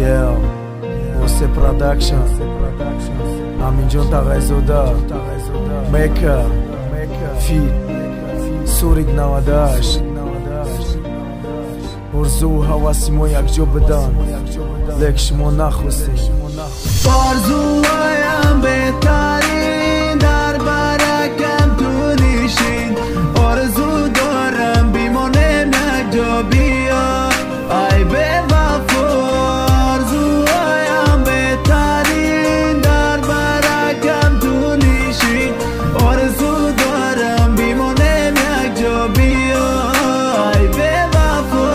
Yeah, وسه production امین جان تغیزاده مکه فیت سوریگ 98 ارزو و حواسی ما یک جا بدن لک شما نخواستیم آرزوهایم بهترین در برکم تو نشین آرزو دارم بیمانم یک جا بیا ای به وفا آرزوهایم بهترین در برکم تو نشین آرزو دارم بیمانم یک جا بیا ای به وفا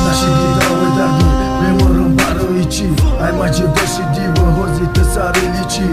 نشیدی داوی دردی بمارم برای چی ای مجید داشتی و حوزی تسریلی چی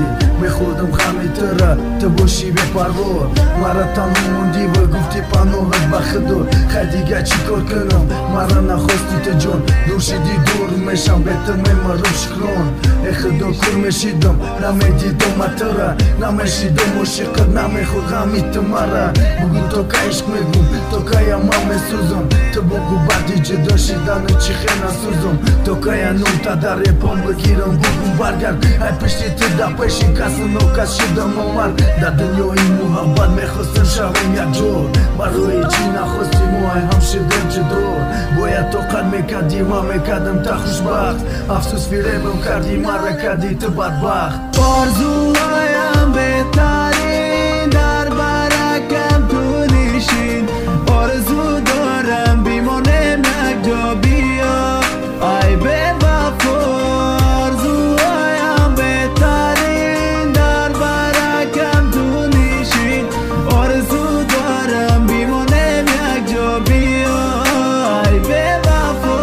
میخوردم خمی تره تو باشی به پروار مرا تمام موندی و گفتی پناهت بخدا خیلی دیگه چی کار کنم مرا نخواستی تو جان دور شدی دور میشم به تو میمارم شکران ای خدا کور میشیدم نمیدیدم تره نمیشیدم عاشقت نمیخور غمی تو مرا بگو تو که عشق میگم تو که من میسوزم تو بگو بعدی جدا شدن چی خیلی نسوزم تو که نون تا در پام بگیرم بگو برگرد ای پشتی تو در پیشی کس نوکس شدم آمر در دنیای محبت میخواستم شویم یک جور برای چی نخواستی ما هم شدیم جدور باید تو قد میکردی و میکردم تا خوشبخت افسوس فریبم کردی مرا کردی تو بدبخت آرزوهایم بهترین در برکم تو نشین آرزو دارم بیمانم یک جا بیا ای به وفا آرزوهایم بهترین در برکم تو نشین آرزو دارم بیمانم یک جا بیا ای به وفا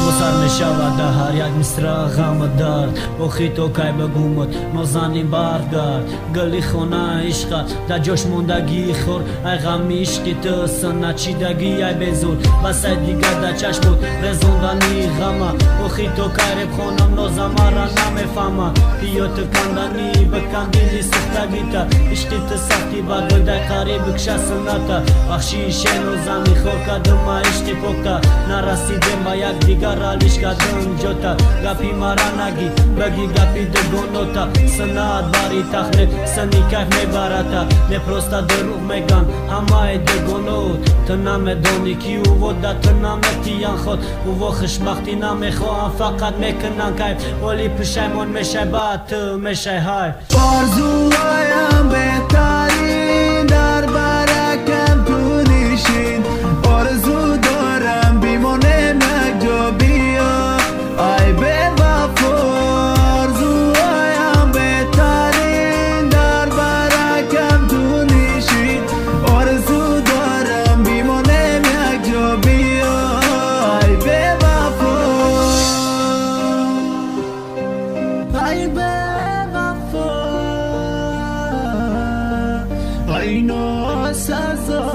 بسر میشود هر یک مصرع غم درد بخی تو که بگومت نازنین برگرد گلی خونه عشقت در جاش موندگی خور ای غم عشقی تو سنچیدگی ای بزور بس ای دیگر در چشم بود رزوندنی غمه بخی تو که رب خونم نازم را نمیفهمه بیا تو کندنی بکندیلی سختگی تا عشقی تو سختی بگل در قریب کشه سنتا بخشی شن و زمی خور کدم عشقی پکتا نرسیدم با یک دیگر رالیش کدم جوتا گپی مرا نگی بگی گپی دگونوتا سنات باری تخریب سنی کیف میبرتا نپروستا دروغ میگن همه دگونوت تو نمیدونی کی او دا تو نمیتیان خود او خوشبختی نمیخوان فقط میکنن کیف ولی پشیمون میشه بعد تو میشه های آرزوهایم بهترین در برکم تو نشین آرزو دارم بیمانم یک جا بیا ای به وفا آرزوهایم بهترین در برکم تو نشین آرزو دارم بیمانم یک جا بیا ای به وفا ای به وفا ای ناسزا